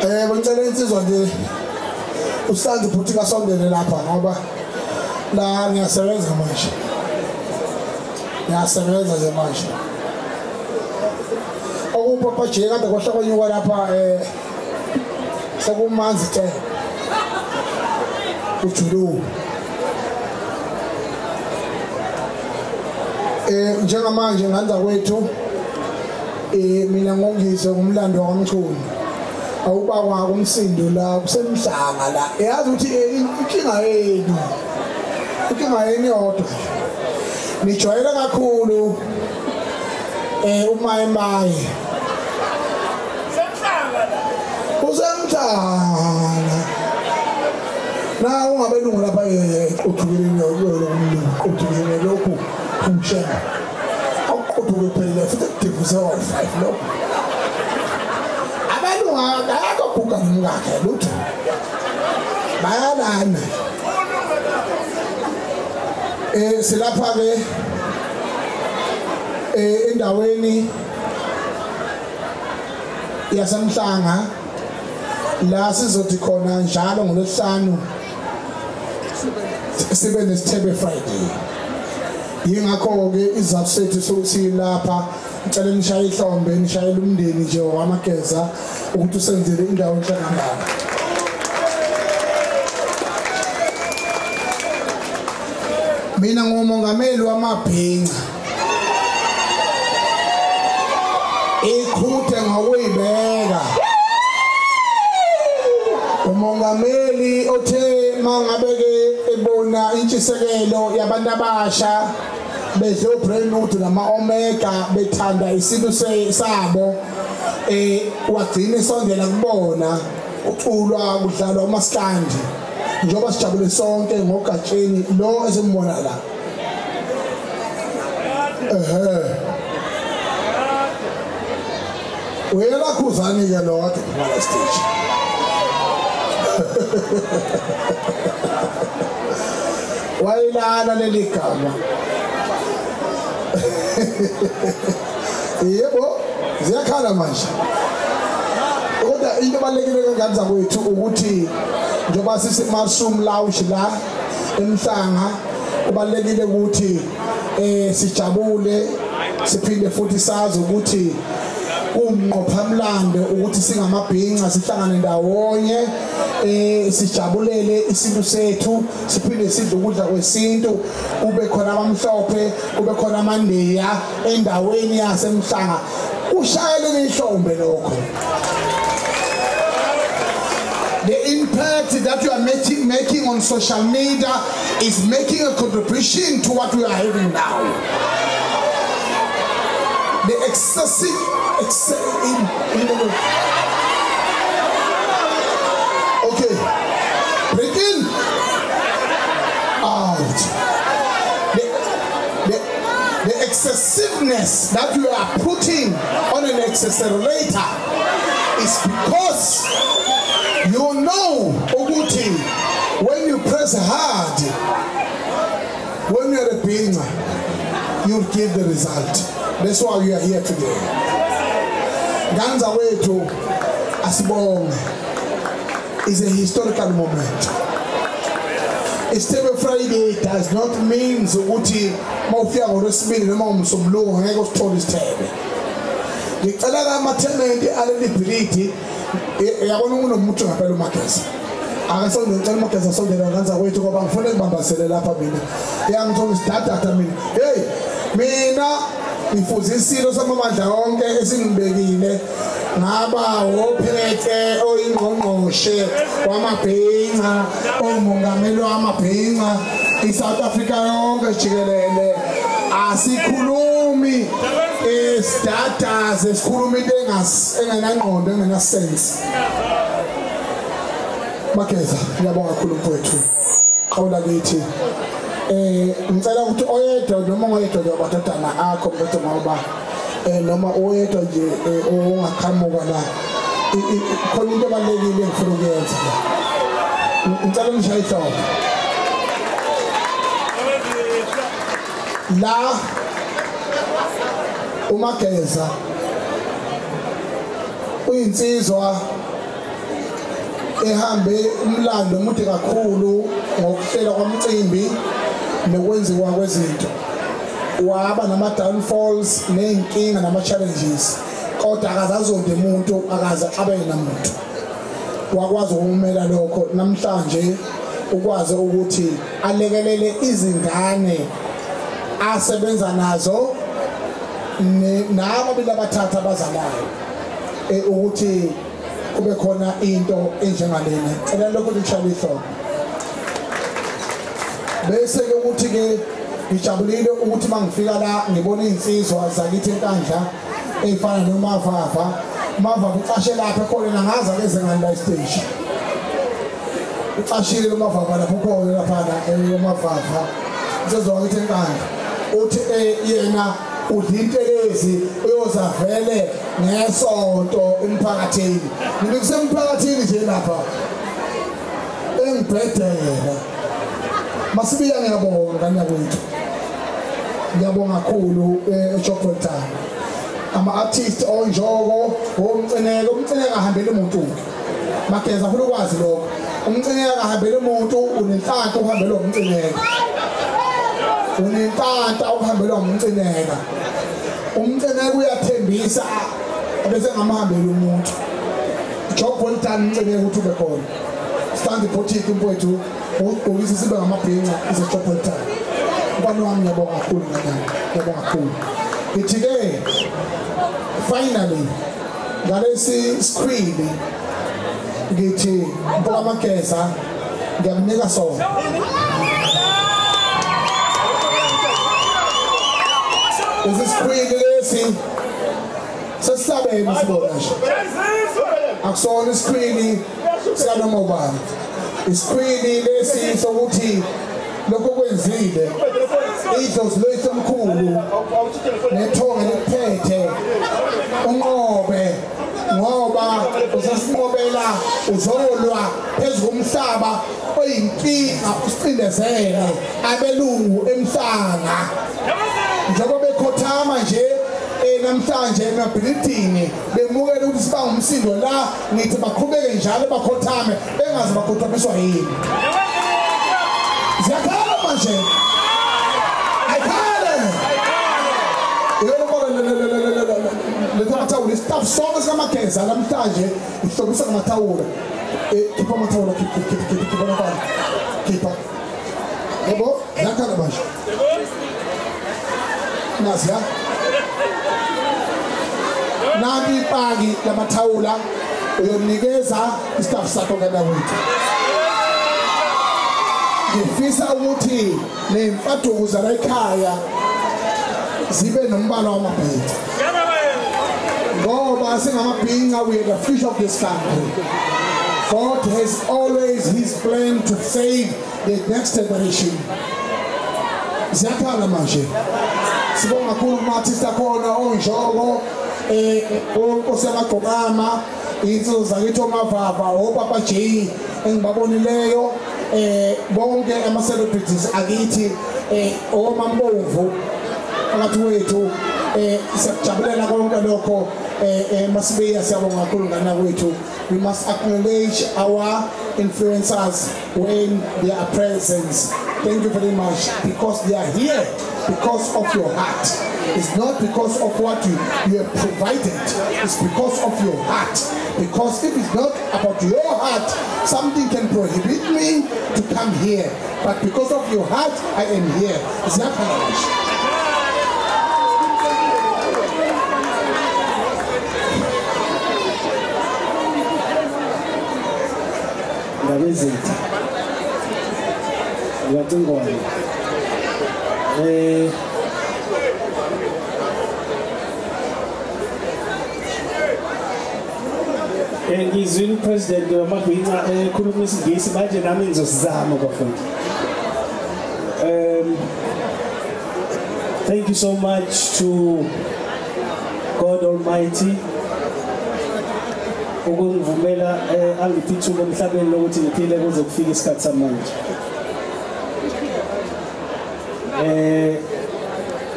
Ngicela insizwa nje usanda futhi kasondele lapha ngoba la ngiyasebenza manje. Ngiyasebenza nje manje. Okupapa nje kade kwahlakanyuka lapha sekumanzi the. Ujulu. Njengamanje ngandza kwethu mina ngongizwe ngumlando waMchunu. Awubakwa kumsindo la kuseMhlanga la yazi ukuthi inkinga yenu yodwa nijwayele kakhulu umayemaye usemhlanga na ungabelungu lapha uthukile uthukile lokhu kumshela awuqoduke phela futhi kudivuze wa5 lokho akaguga ngakhe lutho bayalana silapha ke endaweni yaseMhlanga la sizothi khona njalo ngolwesihlanu sibe nesithebe Friday yingakho ke izathu sethu sokuthi lapha ngicela nishaye ihlombe nishayele umndeni nje waMageza ukuthi usenzele indawo enhlangana. Mina ngumongameli wamabhinqa ikhuthe ngokuyibeka umongameli othe mangabeke ebona intshisekelo yabantu abasha bedle uBrandwood nama-Omega bethanda isintu sabo wagcina isondela kubona uculwa kudlalwa umaskandi njengoba sijabule sonke ngogatsheni lo esimbona la uyela khuzani ke lo kade ngala stage wayilana leli gama yebo ziyakhala manje kodwa into balekile kangaza kwethu ukuthi njoba sise-mushroom lounge la eMhlanga kubalekile ukuthi sijabule siphinde futhi sazi ukuthi umnqophamlando ukuthi singamabhinqa sihlangane ndawonye sijabulele isintu sethu siphinde sidle ukudla kwesintu kube khona abamhlophe kube khona amandiya endaweni yaseMhlanga ushayele ihlombe lokho. The impact that you are making on social media is making a contribution to what we are having now. The excessive okay, breathe in, out. The excessiveness that you are putting on an accelerator is because you know ukuthi when you press hard, when you are a being, you'll give the result. That's why we are here today. Ganza wetu asibonge is a historical moment. Istebe Friday does not mean ukuthi mawufika ngolwesibili noma umsombuluko ngeke usithole isithebe. Ngicela kamathementi alelibhilidi yabona unomuntu ngaphela uMageza. Akasonde ngicela uMageza sondela Ganza wethu ngoba ngifuna ukubambasela lapha mina. Yangithola isidatha mina. Hey, mina ifuze isilo samamandla onke esingibekile ngaba ophethe oyingqongqoshe wamabhinqa omongameli wamabhinqa iSouth Africa yonke jikelele asikhulumi status esikhuluma into engenangqondo engenasense. Mageza ngiyabonga kakhulu mfowethu qawula kithi ngicela ukuthi oyedwa noma ngoyedwa abathatana akho mfethu ngoba noma oyedwa nje ongaqhamuka la khona into ebalekile engifuna ukuyenza ngicela ngishaye ihlombe la uMageza uyinsizwa ehambe umlando omude kakhulu ngokuhlela kwamcimbi nokwenziwa kwezinto. Waba nama downfalls neyinkinga nama challenges kodwa akazazonde umuntu akaze abe namuntu. Wakwazi ukumela lokho namhlanje ukwazi ukuthi alekelele izingane asebenza nazo nabo abathatha abazalayo ukuthi kube khona into enjengalena. Cela lokho lichale ihlobo. Bese ke ukuthi ke ngijabulile ukuthi mangifika la ngibona insizwa zakithi enkandla efana noMavava. Mavava uqashe lapha khona ngaza ke zengane la stage. Uqashile loMavava lapho khona lapha eMavava. Insizwa zakithi enkandla uthi yena udintelezi uyozavele ngesonto emphakathini. Ngikusempakathini nje lapha engibhedela. Masibiya ngiyabonga kanyakwethu. Ngiyabonga kakhulu eJoburg. Ama-artist onjoko umcineka ahambele umuntu. Mageza ufuna ukwazi lokho. Umcineka ahambele umuntu unenhlanhla uhambele umcineka. Unenhlanhla uhambele umcineka. Umcineka uyathembisa bese ngamahambele umuntu. Joburg umcineka ukuthi ube khona. Stand boutique mfowethu ukugqokisa sibe ngamabhinqa iseJoburg. Ubani wami ngiyabonga kakhulu ngiyabonga kakhulu. Ithi ke finally ngalesi screen ngithi bukaMageza ngiyamnika sona. Lesi screen lesi sesabeni sibona nje. Akusona iscreen sikanoma ubani. Iscreen lesi sokuthi lokho kwenzile idlozi lethu omkhulu nethonga lephethe unqobe ngoba usasinqobela uzolwa phezulu komhlaba oyinkinga usicindezele abelungu eMhlanga njengoba bekhothama nje namhlanje emabhilidini bemukela ukuthi siba umsindo la ngithi baqhubeke njalo bakhothame bengaze bakhothapiswa yini. Ziyakhala manje. Ayikhala. Letha amathawula staff sonke sikaMageza namhlanje ihlobisa ngamathawula. Khipha amathawula khipha nabani. Khipha. Yebo, ziyakhala manje. Naziya. Nabi ipaki lamathawula uyonikeza istaff sakho kanyakwethu. Ngifisa ukuthi nemfaduko zala ekhaya zibe nombala wamabhetha. Ngoba singamabhinqa we are the future of this country. God has always his plan to save the next generation. Ziyakhala manje. Sibonga kakhulu kuma-artist akhona onjoko onkosi yamagqokama insizwa zakithi oMavava oPapa J engibabonileyo bonke ama-celebrities akithi oMambovu phakathi wethu siyakujabulela konke lokho masibeya siyabonga kakhulu nganakwethu. We must acknowledge our influencers when they are present. Thank you very much because they are here because of your heart. It's not because of what you have provided. It's because of your heart. Because if it's not about your heart, something can prohibit me to come here. But because of your heart, I am here. Is that how ngizwile upresident wamabhinqa ekhuluma isiNgisi manje nami ngizosizama bafundi. Thank you so much to God Almighty ukungivumela angiphi ithuba emhlabeni lokuthi ngiphile kuze kufike isikhathi samanje.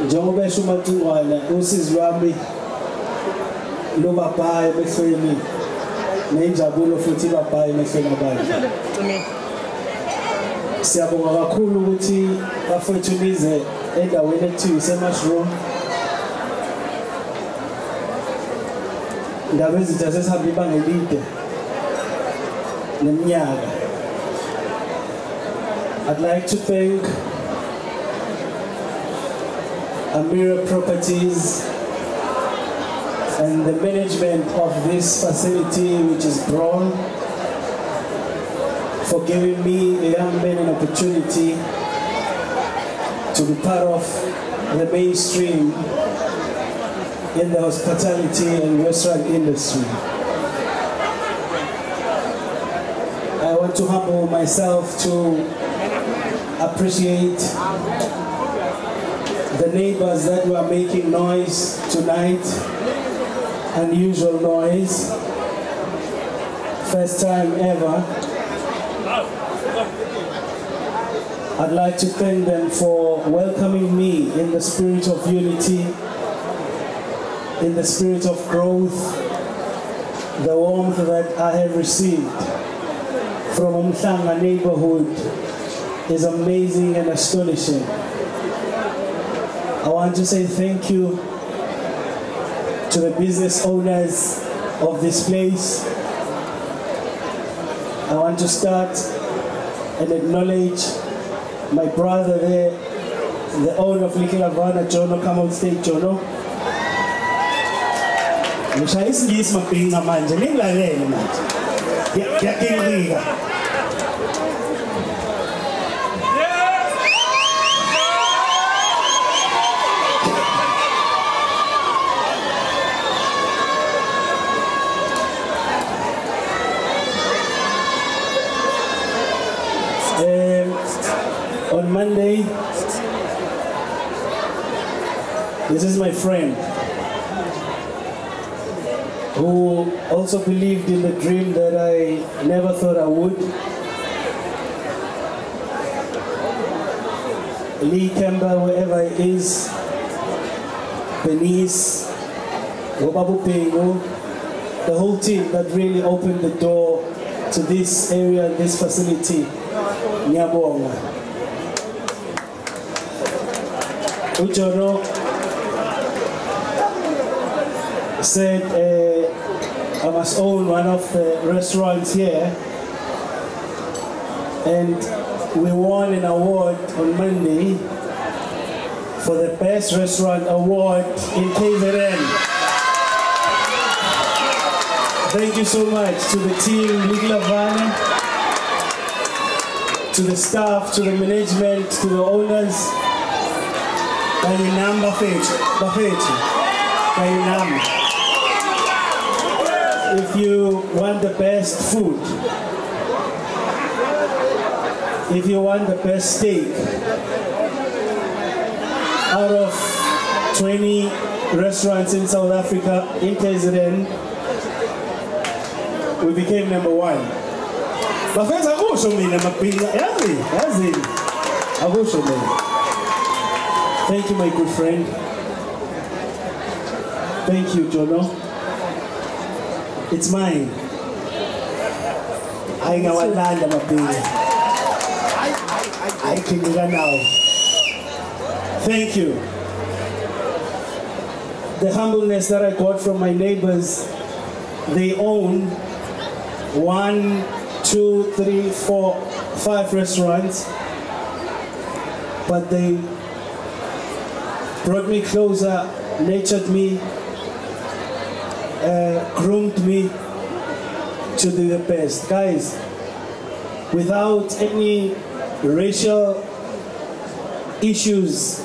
Njengoba esho uMageza usizi lwami lobabhaye behlweni nenjabulo futhi babhaye emehlweni abantu. Siyabonga kakhulu ukuthi bafethu nize endaweni ekuthiwa iseMushroom. Indaba ezintsha sesihambe ibanga elide neminyaka. I'd like to thank Amira Properties and the management of this facility, which is Brown, for giving me, a young man, an opportunity to be part of the mainstream in the hospitality and restaurant industry. I want to humble myself to appreciate the neighbors that were making noise tonight, unusual noise, first time ever. I'd like to thank them for welcoming me in the spirit of unity, in the spirit of growth, the warmth that I have received from eMhlanga neighborhood is amazing and astonishing. I want to say thank you to the business owners of this place. I want to start and acknowledge my brother there, the owner of uNgizwe, Jono. Come on stage, Jono. Ngishaya isingisi mabhinqa manje, ningilalele manje. Ngiyakingika. On Monday, this is my friend who also believed in the dream that I never thought I would. Lee Kemba, wherever he is, Benice, Wababu Pengo, the whole team that really opened the door to this area, this facility, Nyabonga. Ujono said I must own one of the restaurants here, and we won an award on Monday for the best restaurant award in KZN. Thank you so much to the team, uNgizwe, to the staff, to the management, to the owners. If you want the best food, if you want the best steak, out of 20 restaurants in South Africa, in KZN, we became number 1. My friends, I go show me number 1. I go show me. Thank you, my good friend. Thank you, Jono. It's mine. I know what land I'm a baby. I can do that now. Thank you. The humbleness that I got from my neighbors, they own 1, 2, 3, 4, 5 restaurants, but they brought me closer, nurtured me, groomed me to do the best. Guys, without any racial issues,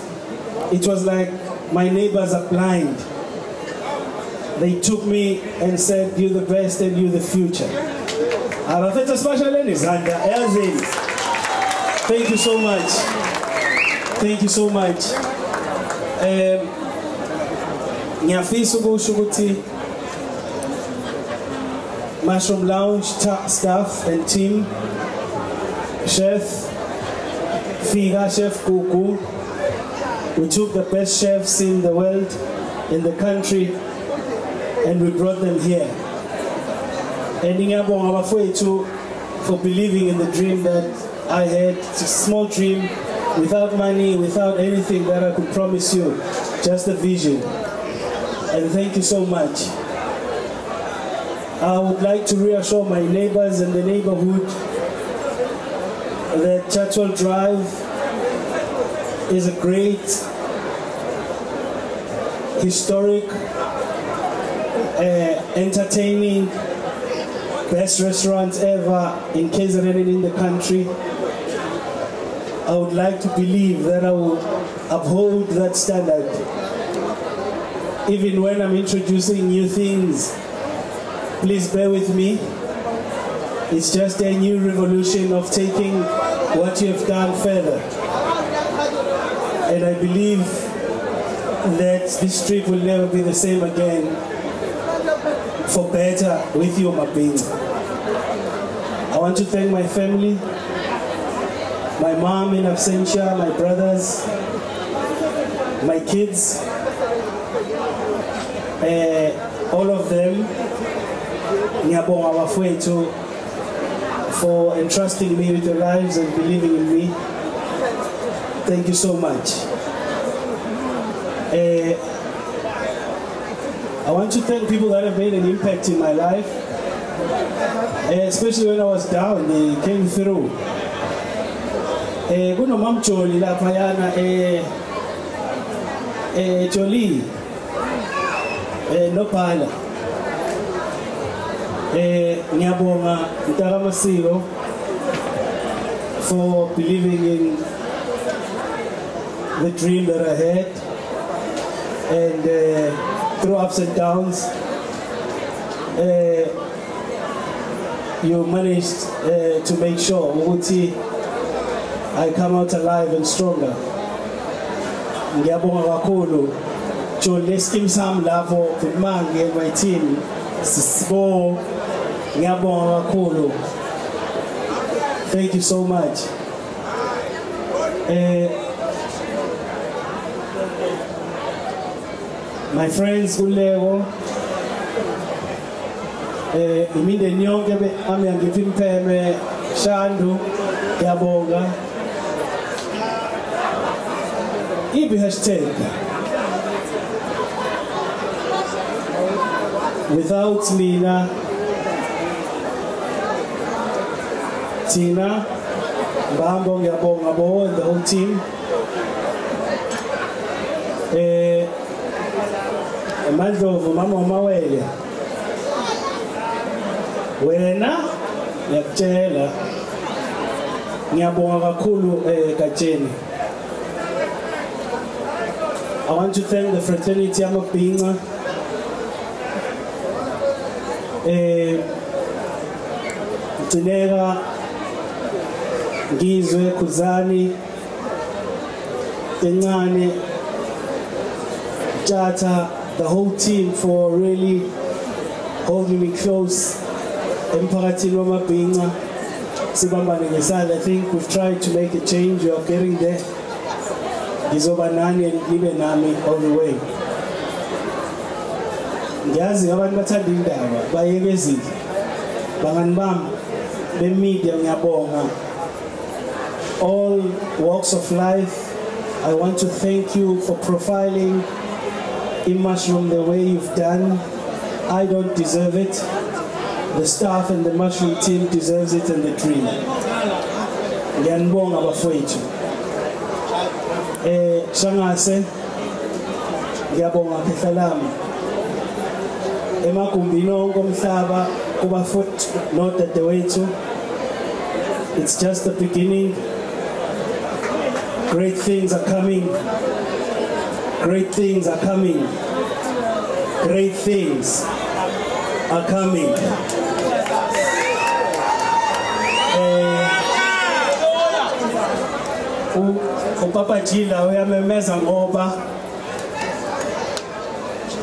it was like my neighbors are blind. They took me and said, you're the best and you're the future. Thank you so much. Thank you so much. Ngiyafisa ukusho ukuthi Mushroom Lounge staff and team, Chef Figa, Chef Kuku, we took the best chefs in the world, in the country, and we brought them here. And ngiyabonga bafowethu for believing in the dream that I had. It's a small dream, without money, without anything that I could promise you, just a vision. And thank you so much. I would like to reassure my neighbors and the neighborhood that Churchill Drive is a great, historic, entertaining, best restaurant ever in KZN and in the country. I would like to believe that I will uphold that standard. Even when I'm introducing new things, please bear with me. It's just a new revolution of taking what you have done further. And I believe that this trip will never be the same again, for better with you, uMageza. I want to thank my family, my mom in absentia, my brothers, my kids, all of them. Ngiyabonga bafowethu for entrusting me with your lives and believing in me. Thank you so much. I want to thank people that have made an impact in my life, especially when I was down, they came through. Kunomamjoli laphayana Joli nophala. Ngiyabonga Ntakamasilo for believing in the dream that I had, and through ups and downs you managed to make sure ukuthi I come out alive and stronger. Ngiyabonga kakhulu Joli skim sam lapho kuMangi and my team. Sisibo, ngiyabonga kakhulu. Thank you so much. My friends kuleko, imindeni yonke ami angiphi impheme Shandu, ngiyabonga. Ibi hashtag. Without Mina, Tina, Bambo, Ngabo, and the whole team. Mandlovu, Mama Mawele. Wena, Yakchela, Ngiyabonga kakhulu Kacheni. I want to thank the fraternity uMageza. Tinega, uNgizwe, Kuzani, Tencane, Jata, the whole team for really holding me close. Emphakathini wamaBhinqa sibambane ngesandla. I think we've tried to make a change. We are getting there. Ngizoba nani and nibe nami all the way. Ngiyazi abantu bathanda indaba bayekezile. Bangani bami bemedia ngiyabonga. All walks of life, I want to thank you for profiling eMushroom the way you've done. I don't deserve it. The staff and the Mushroom team deserves it, and the dream. Ngiyanibonga bafowethu. Shangase ngiyabonga phehlalami. Emagumbini onke omhlaba kubafowethu nodadewethu. It's just the beginning. Great things are coming. Great things are coming. Great things are coming. Papa Jila uyamemeza ngoba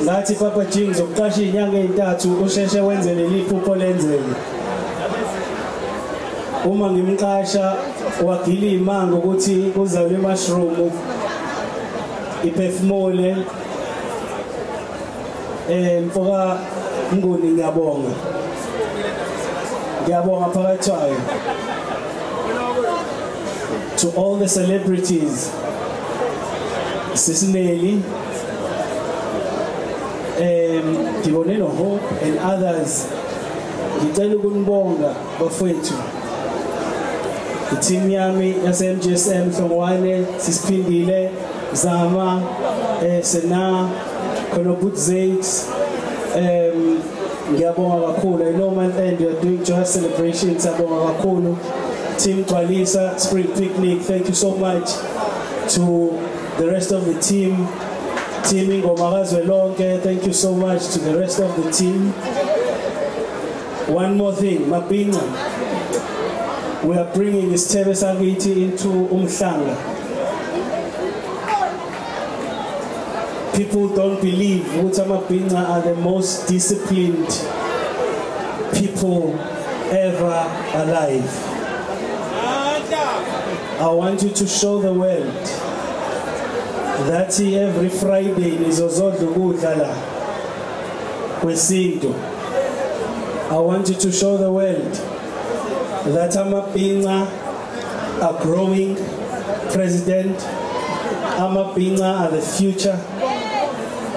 ngathi Papa Jing zokuqasha inyanga ezintathu usheshe wenze leli phupho lenzele. Uma ngimqasha wagila imanga ukuthi kuzawule eMushroom iphefumule. Mfoka Nguni ngiyabonga. ngiyabonga phakathwayo. To all the celebrities, Sisineli, Kiboneno Hope and others, ngicela ukunibonga bafowethu. Team yami yase MGSM Kunconywe sisiphindile Zama Sena Konobutzates ngiyabonga kakhulu. I know month end you are doing joyous celebrations. Ngiyabonga kakhulu. Team Twalisa Spring Picnic, thank you so much. To the rest of the team, teaming ngamagalelo, thank you so much to the rest of the team. One more thing, Mapinga, we are bringing this Tebe Sangiti into eMhlanga. People don't believe Mapinga are the most disciplined people ever alive. I want you to show the world that every Friday is Ozodugudala Wesinto. I want you to show the world that Amapinga are growing president. Amapinga are the future.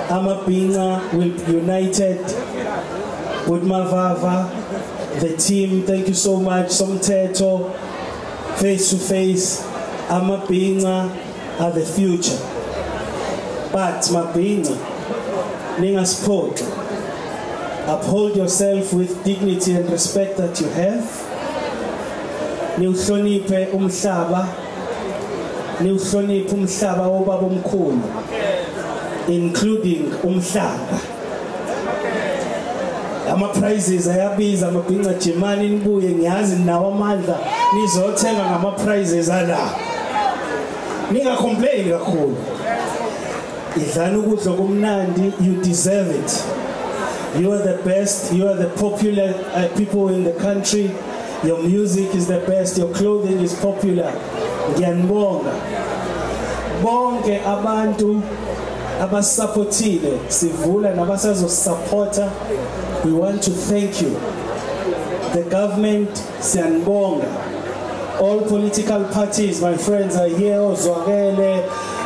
Amapinga will be united with Mavava, the team. Thank you so much. Somteto, face to face. Amapinga are the future. But Mapinga, ninga sport. Uphold yourself with dignity and respect that you have. Niuhloniphe umhlaba. Niuhloniphe umhlaba wobaba omkhulu, including uMhlanga. Ama-prizes ayabiza Mapinga Jimani nibuye ngiyazi nawo amandla nizothenga ngama-prizes ala. Ninga-complain kakhulu. Idlala ukudla kumnandi, you deserve it. You are the best, you are the popular people in the country. Your music is the best, your clothing is popular. Ngiyanibonga. Bonke abantu abasupportile sivula nabasazosupporta, we want to thank you. The government siyanibonga. All political parties, my friends, are here. Ozwakele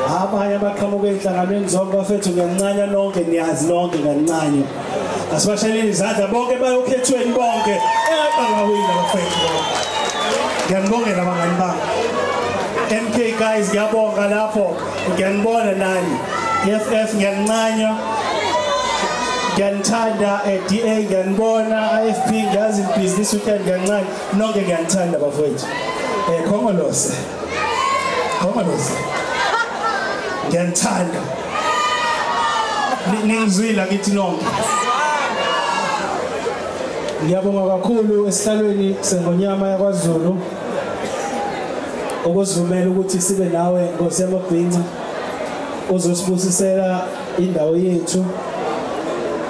abanye abaqhamuka enhlanganweni zonke bafethu ngiyancanya nonke niyazi nonke ngiyancanya. Especially izandla bonke bayokhethweni bonke bangawina bafethu bonke. Ngiyanibongela abangani bami. MK guys ngiyabonga lapho, ngiyanibona nani. FF ngiyancanya. Ngiyanthanda DA ngiyanibona, IFP ngiyazi business weekend ngiyancanya. Nonke ngiyanthanda bafethu. Khongolose. Ngiyanthanda. Ningizwile ngithi nonke. Ngiyabonga kakhulu esihlalweni seNgonyama yakwaZulu ukusivumela ukuthi sibe nawe Nkosi yamabhinqa uzosibusisela indawo yethu.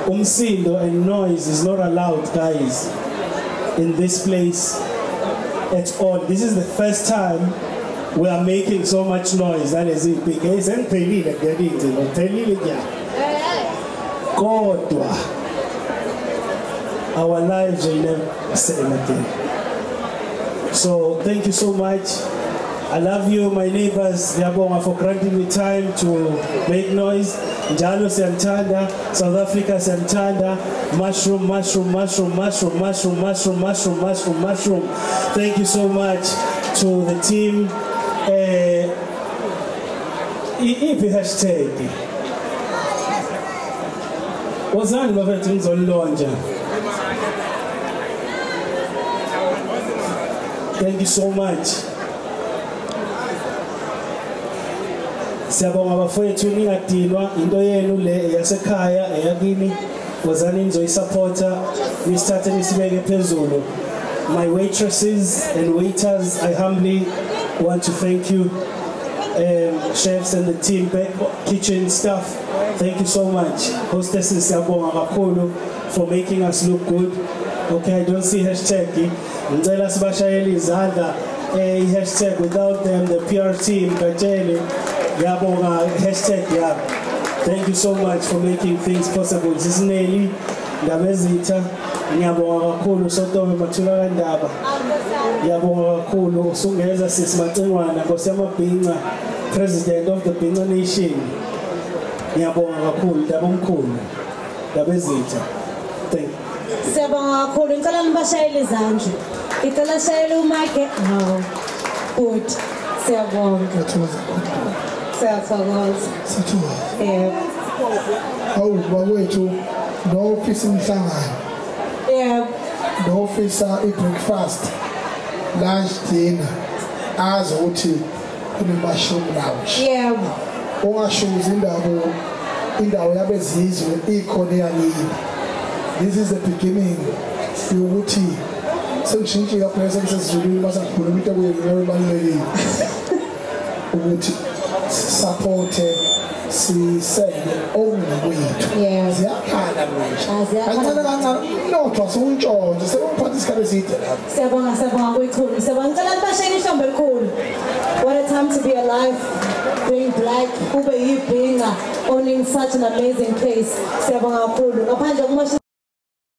Umsindo and noise is not allowed, guys, in this place at all. This is the first time we are making so much noise. That is it. Because our lives will never same again. So thank you so much. I love you, my neighbors, for granting me time to make noise. Njalo siyamthanda, South Africa siyamthanda. Mushroom. Thank you so much to the team. Iphi hashtag. Wazani bafethu ngizolonja. Thank you so much. Siyabonga bafowethu ningadinwa into yenu le yasekhaya eyakini wozani nizoyisupporta nisithathe nisibeke phezulu. My waitresses and waiters, I humbly want to thank you. Chefs and the team, back kitchen staff, thank you so much. Hostesses siyabonga kakhulu for making us look good. Okay, I don't see hashtag. Ngicela sibashayele izandla hashtag. Without them, the PR team, Kajele, yabonga hashtag yabo. Thank you so much for making things possible. Zisineli, Ngabezitha. Ngiyabonga kakhulu Sotobe Mathula kaNdaba. Ngiyabonga kakhulu uSungeza Sisimancengwana Nkosi yamabhinqa, President of the Bhinqa Nation. Ngiyabonga kakhulu Ndaba omkhulu, Ndaba ezitha. Thank you. Siyabonga kakhulu. Ngicela nibashayele izandla. Ngicela shayele uMageza. No. Good. Siyabonga. Siyathokoza. Yebo. Awu bakwethu no office eMhlanga. Yebo. No office breakfast, lunch, dinner. Azi ukuthi kunemashumi lounge. Yebo. Ungashuzi indawo yabezizwe ikhona yakini. This is the beginning yokuthi sengishintshe kaphela sesizulwini masakhuluma into okuyibalulekile ukuthi support sisele ongokwethu. Ziyakhala manje. Kancane inotho asuyintshontshe sebaphatha isikhathi eside lapha. Siyabonga kwekhulu. Siyabonga ngicela nibashayele ihlombe elikhulu. What a time to be alive, being black, kube yibhinqa, owning such an amazing place. Siyabonga kakhulu. Ngaphandle